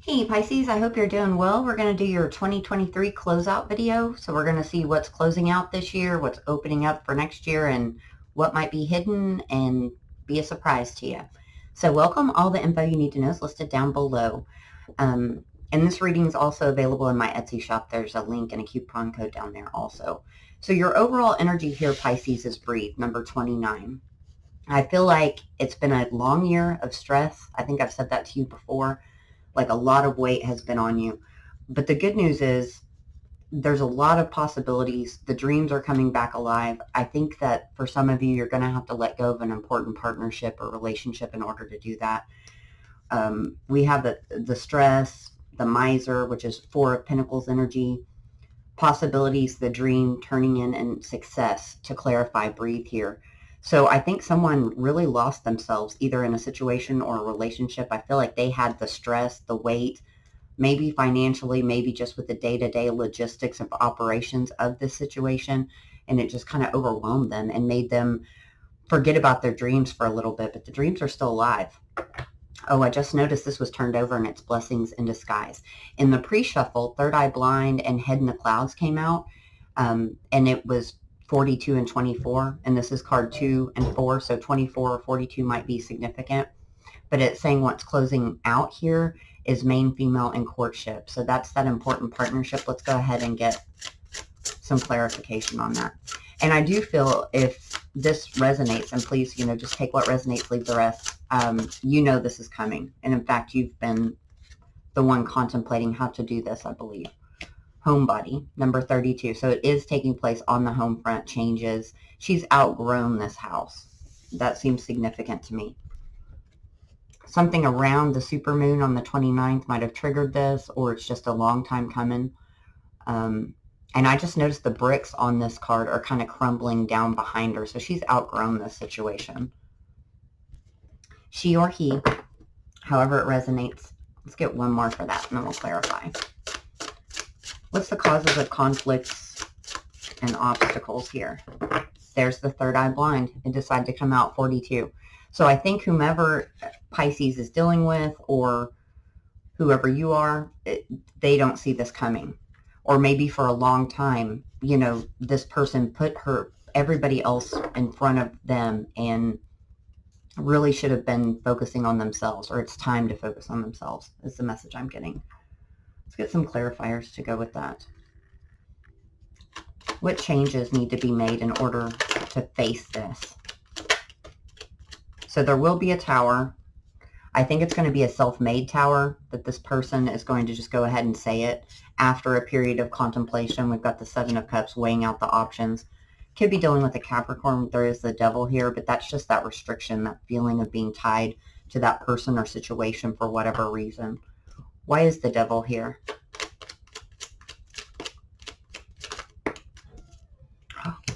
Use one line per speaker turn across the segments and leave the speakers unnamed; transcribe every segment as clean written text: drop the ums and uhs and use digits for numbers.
Hey Pisces, I hope you're doing well. We're going to do your 2023 closeout video. So we're going to see what's closing out this year, what's opening up for next year, and what might be hidden and be a surprise to you. So welcome. All the info you need to know is listed down below. And this reading is also available in my Etsy shop. There's a link and a coupon code down there also. So your overall energy here, Pisces, is breathe, number 29. I feel like it's been a long year of stress. I think I've said that to you before. Like a lot of weight has been on you. But the good news is there's a lot of possibilities. The dreams are coming back alive. I think that for some of you, you're going to have to let go of an important partnership or relationship in order to do that. We have the stress, the miser, which is Four of Pentacles energy, possibilities, the dream turning in, and success to clarify, breathe here. So I think someone really lost themselves either in a situation or a relationship. I feel like they had the stress, the weight, maybe financially, maybe just with the day-to-day logistics of operations of this situation. And it just kind of overwhelmed them and made them forget about their dreams for a little bit. But the dreams are still alive. Oh, I just noticed this was turned over and it's blessings in disguise. In the pre-shuffle, Third Eye Blind and Head in the Clouds came out. And it was 42 and 24, and this is card 2 and 4, so 24 or 42 might be significant, but it's saying what's closing out here is main female and courtship. So that's that important partnership. Let's go ahead and get some clarification on that. And I do feel if this resonates, and please, just take what resonates, leave the rest. This is coming. And in fact, you've been the one contemplating how to do this, I believe. Homebody, number 32. So it is taking place on the home front, changes. She's outgrown this house. That seems significant to me. Something around the supermoon on the 29th might have triggered this, or it's just a long time coming. And I just noticed the bricks on this card are kind of crumbling down behind her. So she's outgrown this situation. She or he, however it resonates. Let's get one more for that, and then we'll clarify. What's the causes of conflicts and obstacles here? There's the Third Eye Blind. It decided to come out 42. So I think whomever Pisces is dealing with, or whoever you are, they don't see this coming. Or maybe for a long time, this person put everybody else in front of them and really should have been focusing on themselves, or it's time to focus on themselves is the message I'm getting. Let's get some clarifiers to go with that. What changes need to be made in order to face this? So there will be a tower. I think it's going to be a self-made tower that this person is going to just go ahead and say it after a period of contemplation. We've got the Seven of Cups weighing out the options. Could be dealing with a Capricorn. There is the Devil here, but that's just that restriction, that feeling of being tied to that person or situation for whatever reason. Why is the Devil here?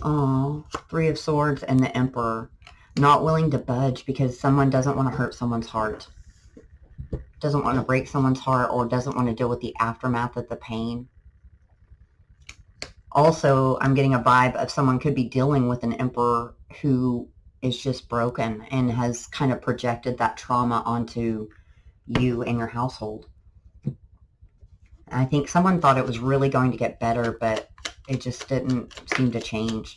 Oh, Three of Swords and the Emperor. Not willing to budge because someone doesn't want to hurt someone's heart. Doesn't want to break someone's heart, or doesn't want to deal with the aftermath of the pain. Also, I'm getting a vibe of someone could be dealing with an Emperor who is just broken and has kind of projected that trauma onto you and your household. I think someone thought it was really going to get better, but it just didn't seem to change.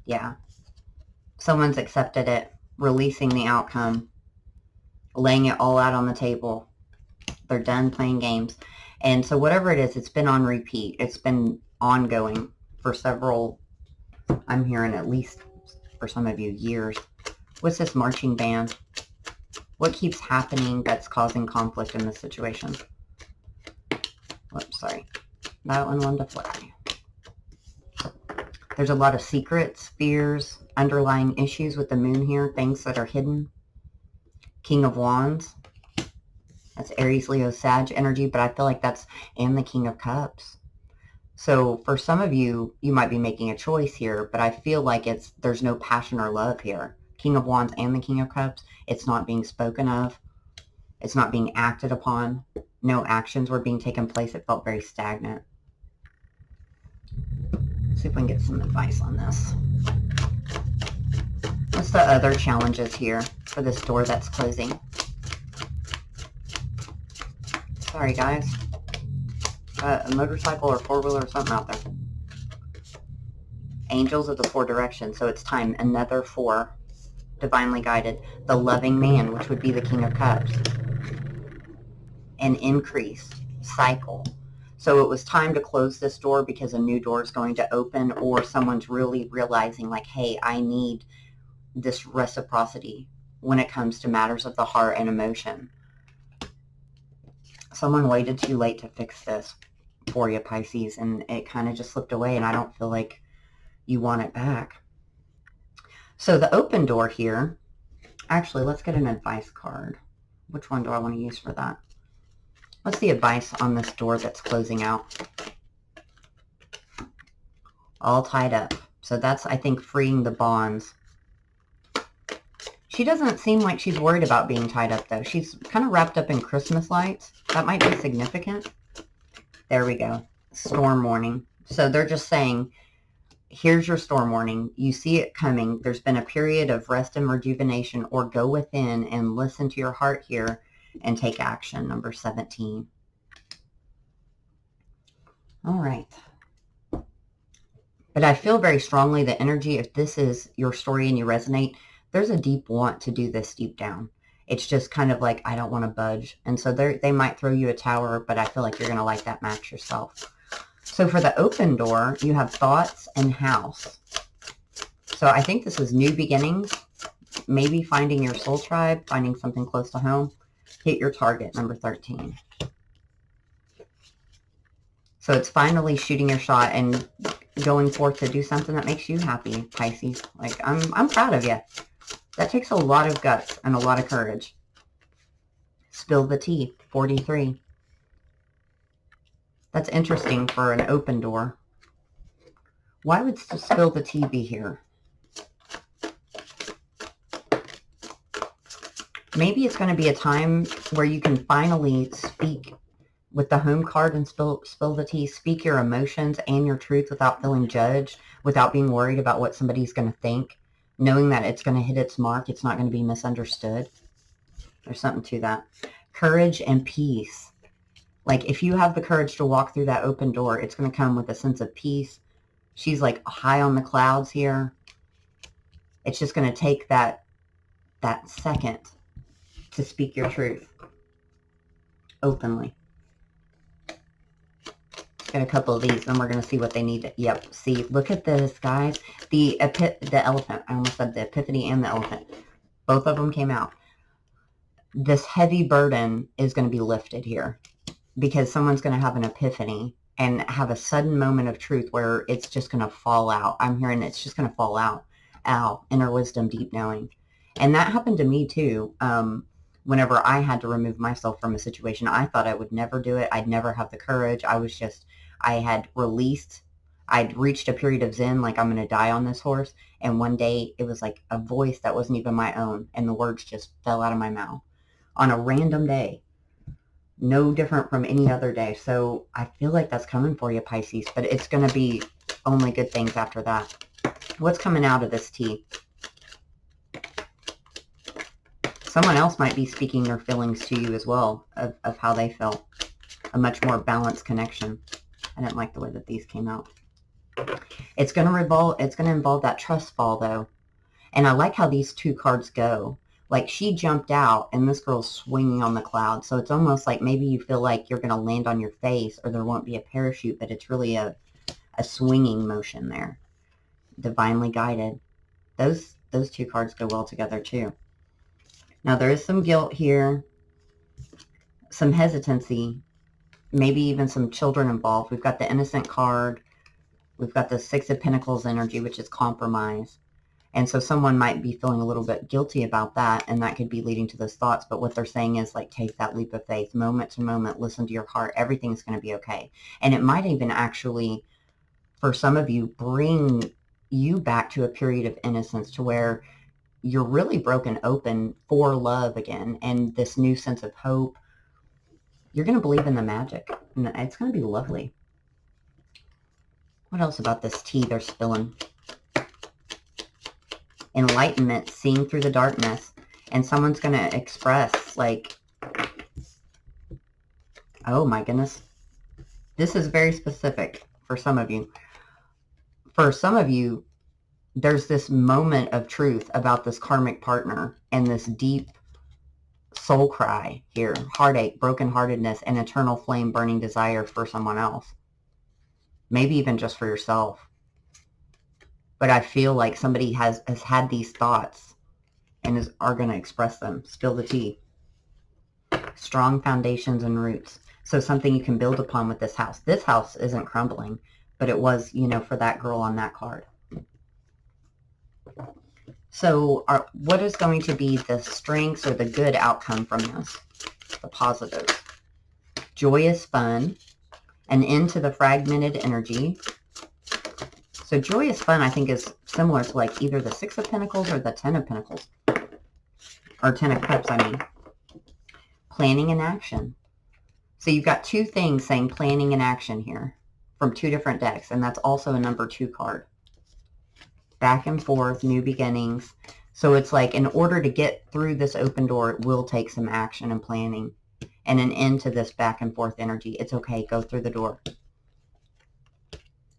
Yeah. Someone's accepted it, releasing the outcome, laying it all out on the table. They're done playing games. And so whatever it is, it's been on repeat. It's been ongoing for several, I'm hearing at least for some of you, years. What's this marching band? What keeps happening that's causing conflict in this situation? Whoops, sorry. That one wanted to fly. There's a lot of secrets, fears, underlying issues with the moon here, things that are hidden. King of Wands. That's Aries, Leo, Sag energy, but I feel like that's, and the King of Cups. So for some of you, you might be making a choice here, but I feel like there's no passion or love here. King of Wands and the King of Cups, it's not being spoken of. It's not being acted upon. No actions were being taken place. It felt very stagnant. Let's see if we can get some advice on this. What's the other challenges here for this door that's closing? Sorry, guys. A motorcycle or four-wheeler or something out there. Angels of the four directions. So it's time. Another 4. Divinely guided. The loving man, which would be the King of Cups. An increase. Cycle. So it was time to close this door because a new door is going to open, or someone's really realizing like, hey, I need this reciprocity when it comes to matters of the heart and emotion. Someone waited too late to fix this for you, Pisces, and it kind of just slipped away, and I don't feel like you want it back. So the open door here, actually, let's get an advice card. Which one do I want to use for that? What's the advice on this door that's closing out? All tied up. So that's, I think, freeing the bonds. She doesn't seem like she's worried about being tied up, though. She's kind of wrapped up in Christmas lights. That might be significant. There we go. Storm warning. So they're just saying, here's your storm warning. You see it coming. There's been a period of rest and rejuvenation, or go within and listen to your heart here and take action. Number 17. All right. But I feel very strongly the energy, if this is your story and you resonate, there's a deep want to do this deep down. It's just kind of like, I don't want to budge. And so they might throw you a tower, but I feel like you're going to like that match yourself. So for the open door, you have thoughts and house. So I think this is new beginnings, maybe finding your soul tribe, finding something close to home. Hit your target, number 13. So it's finally shooting your shot and going forth to do something that makes you happy, Pisces. Like, I'm proud of you. That takes a lot of guts and a lot of courage. Spill the tea, 43. That's interesting for an open door. Why would spill the tea be here? Maybe it's going to be a time where you can finally speak with the home card and spill the tea. Speak your emotions and your truth without feeling judged, without being worried about what somebody's going to think, knowing that it's going to hit its mark. It's not going to be misunderstood. There's something to that. Courage and peace. Like, if you have the courage to walk through that open door, it's going to come with a sense of peace. She's like high on the clouds here. It's just going to take that second to speak your truth openly. Get a couple of these, and we're going to see what they need. Yep. See, look at this, guys. The elephant. I almost said the epiphany and the elephant. Both of them came out. This heavy burden is going to be lifted here because someone's going to have an epiphany and have a sudden moment of truth where it's just going to fall out. I'm hearing it's just going to fall out. Ow. Inner wisdom, deep knowing. And that happened to me too. Whenever I had to remove myself from a situation, I thought I would never do it. I'd never have the courage. I had released. I'd reached a period of zen, like, I'm going to die on this horse. And one day it was like a voice that wasn't even my own. And the words just fell out of my mouth on a random day. No different from any other day. So I feel like that's coming for you, Pisces. But it's going to be only good things after that. What's coming out of this tea? Someone else might be speaking their feelings to you as well of how they felt. A much more balanced connection. I didn't like the way that these came out. It's going to involve that trust fall, though. And I like how these two cards go. Like, she jumped out and this girl's swinging on the cloud. So it's almost like maybe you feel like you're going to land on your face or there won't be a parachute, but it's really a swinging motion there. Divinely guided. Those two cards go well together too. Now, there is some guilt here, some hesitancy, maybe even some children involved. We've got the innocent card. We've got the Six of Pentacles energy, which is compromise. And so someone might be feeling a little bit guilty about that, and that could be leading to those thoughts. But what they're saying is, like, take that leap of faith, moment to moment, listen to your heart. Everything's going to be okay. And it might even actually, for some of you, bring you back to a period of innocence to where you're really broken open for love again, and this new sense of hope. You're going to believe in the magic, and it's going to be lovely. What else about this tea they're spilling? Enlightenment, seeing through the darkness, and someone's going to express, like, Oh my goodness. This is very specific for some of you. For some of you, there's this moment of truth about this karmic partner and this deep soul cry here, heartache, brokenheartedness, and eternal flame burning desire for someone else. Maybe even just for yourself. But I feel like somebody has had these thoughts and are going to express them. Spill the tea. Strong foundations and roots. So something you can build upon with this house. This house isn't crumbling, but it was, you know, for that girl on that card. So what is going to be the strengths or the good outcome from this? The positives. Joyous fun. An end to the fragmented energy. So joyous fun, I think, is similar to like either the 6 of Pentacles or the 10 of Pentacles. Or 10 of Cups, I mean. Planning and action. So you've got 2 things saying planning and action here from 2 different decks. And that's also a number 2 card. Back and forth, new beginnings. So it's like in order to get through this open door, it will take some action and planning. And an end to this back and forth energy. It's okay, go through the door.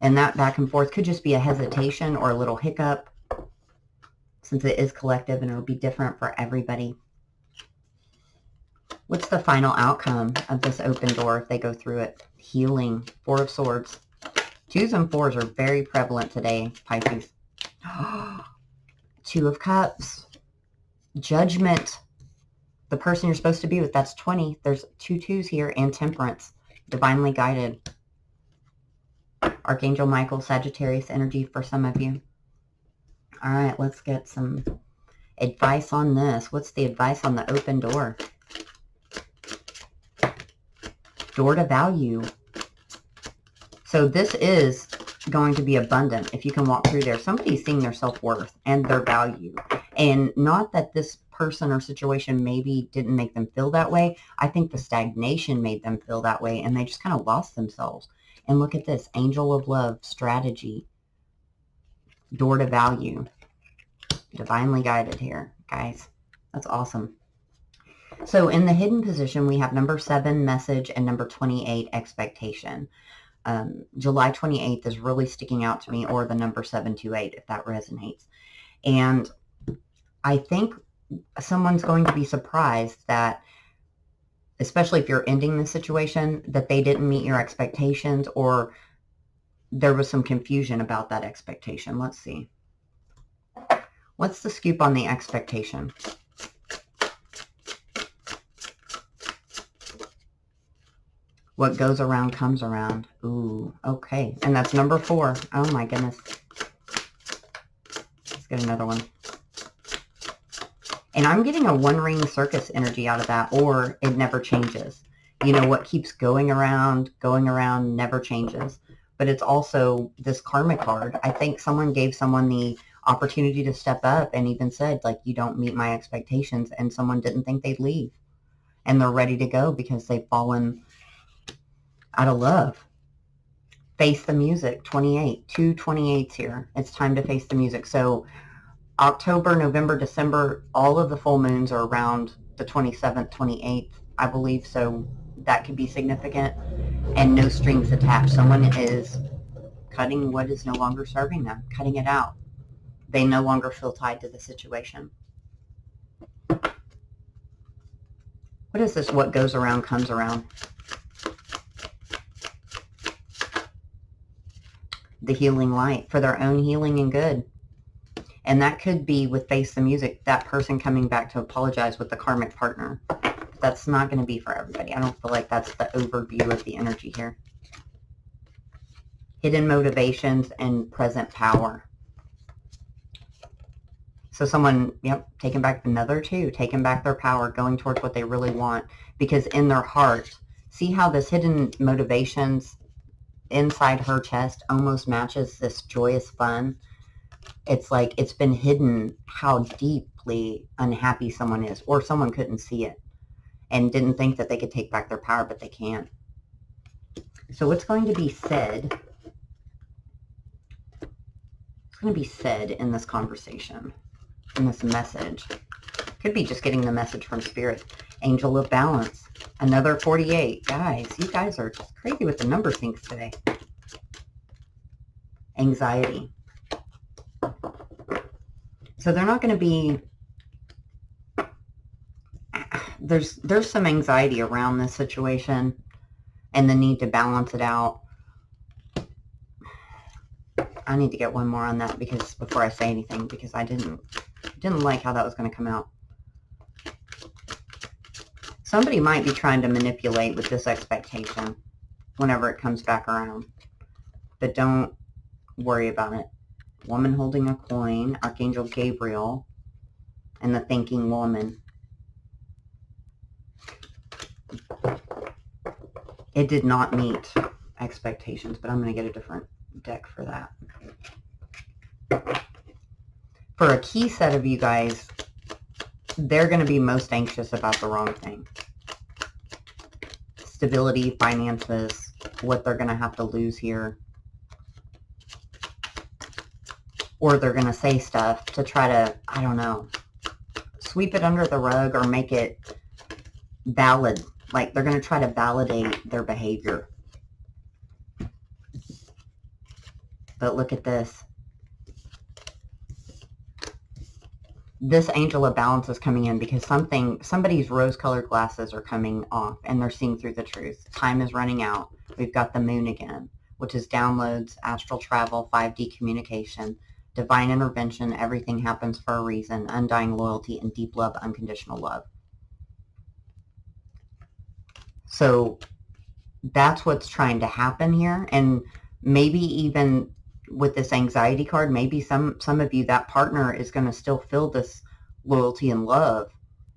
And that back and forth could just be a hesitation or a little hiccup, since it is collective and it'll be different for everybody. What's the final outcome of this open door if they go through it? Healing. 4 of Swords. 2s and 4s are very prevalent today, Pisces. 2 of Cups. Judgment. The person you're supposed to be with, that's 20. There's 2 2s here, and Temperance. Divinely guided. Archangel Michael, Sagittarius energy for some of you. All right, let's get some advice on this. What's the advice on the open door? Door to value. So this is going to be abundant if you can walk through there. Somebody's seeing their self-worth and their value. And not that this person or situation maybe didn't make them feel that way. I think the stagnation made them feel that way, and they just kind of lost themselves. And look at this, Angel of Love, strategy, door to value, divinely guided here, guys. That's awesome. So in the hidden position, we have number 7, message, and number 28, expectation. July 28th is really sticking out to me, or the number 728, if that resonates. And I think someone's going to be surprised that, especially if you're ending the situation, that they didn't meet your expectations, or there was some confusion about that expectation. Let's see. What's the scoop on the expectation? What goes around comes around. Ooh, okay. And that's number 4. Oh my goodness. Let's get another one. And I'm getting a one-ring circus energy out of that, or it never changes. You know, what keeps going around, never changes. But it's also this karma card. I think someone gave someone the opportunity to step up and even said, like, you don't meet my expectations, and someone didn't think they'd leave. And they're ready to go because they've fallen out of love. Face the music, 28. 2 28s here. It's time to face the music. So October, November, December, all of the full moons are around the 27th, 28th, I believe. So that could be significant. And no strings attached. Someone is cutting what is no longer serving them, cutting it out. They no longer feel tied to the situation. What is this? What goes around comes around. The healing light for their own healing and good. And that could be with Face the Music, that person coming back to apologize with the karmic partner. But that's not going to be for everybody. I don't feel like that's the overview of the energy here. Hidden motivations and present power. So someone, yep, taking back another 2, taking back their power, going towards what they really want. Because in their heart, see how this hidden motivations inside her chest almost matches this joyous fun. It's like it's been hidden how deeply unhappy someone is, or someone couldn't see it and didn't think that they could take back their power, but they can. So what's going to be said? What's going to be said in this conversation, in this message? Could be just getting the message from Spirit. Angel of Balance. Another 48. Guys, you guys are just crazy with the number syncs today. Anxiety. So they're not going to be... There's some anxiety around this situation and the need to balance it out. I need to get one more on that because before I say anything, because I didn't like how that was going to come out. Somebody might be trying to manipulate with this expectation whenever it comes back around. But don't worry about it. Woman holding a coin, Archangel Gabriel, and the thinking woman. It did not meet expectations, but I'm going to get a different deck for that. For a key set of you guys, they're going to be most anxious about the wrong thing. Stability, finances, what they're going to have to lose here. Or they're going to say stuff to try to, I don't know, sweep it under the rug or make it valid. Like they're going to try to validate their behavior. But look at this. This angel of balance is coming in because somebody's rose-colored glasses are coming off and they're seeing through the truth. Time is running out. We've got the moon again, which is downloads, astral travel, 5D communication, divine intervention, everything happens for a reason, undying loyalty, and deep love, unconditional love. So that's what's trying to happen here. And maybe even with this anxiety card, maybe some of you, that partner is going to still feel this loyalty and love.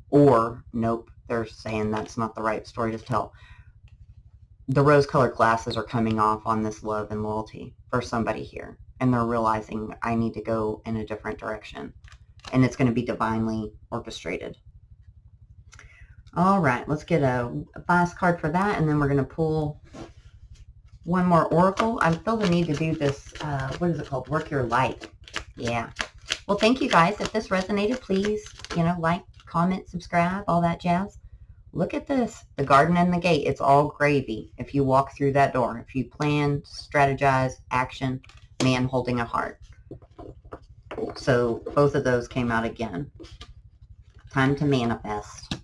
Or, nope, they're saying that's not the right story to tell. The rose-colored glasses are coming off on this love and loyalty for somebody here. And they're realizing, I need to go in a different direction. And it's going to be divinely orchestrated. All right, let's get a last card for that. And then we're going to pull one more oracle. I feel the need to do this, what is it called? Work Your Light. Yeah. Well, thank you guys. If this resonated, please, like, comment, subscribe, all that jazz. Look at this. The garden and the gate. It's all gravy if you walk through that door. If you plan, strategize, action, man holding a heart. So both of those came out again. Time to manifest.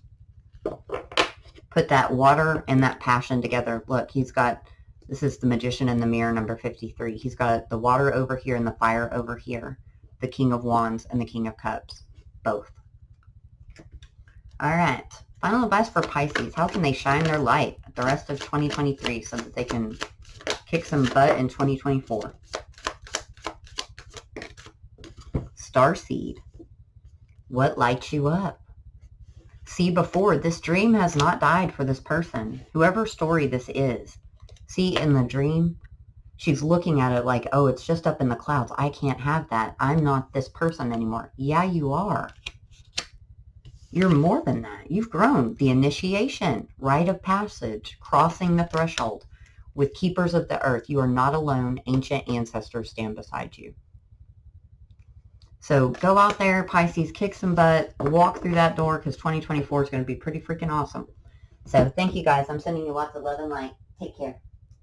Put that water and that passion together. Look, he's got... This is the Magician in the Mirror, number 53. He's got the water over here and the fire over here. The King of Wands and the King of Cups. Both. All right. Final advice for Pisces. How can they shine their light the rest of 2023 so that they can kick some butt in 2024? Starseed. What lights you up? See, before, this dream has not died for this person. Whoever story this is. See, in the dream, she's looking at it like, oh, it's just up in the clouds. I can't have that. I'm not this person anymore. Yeah, you are. You're more than that. You've grown. The initiation, rite of passage, crossing the threshold. With keepers of the earth, you are not alone. Ancient ancestors stand beside you. So go out there, Pisces, kick some butt, walk through that door because 2024 is going to be pretty freaking awesome. So thank you guys. I'm sending you lots of love and light. Take care.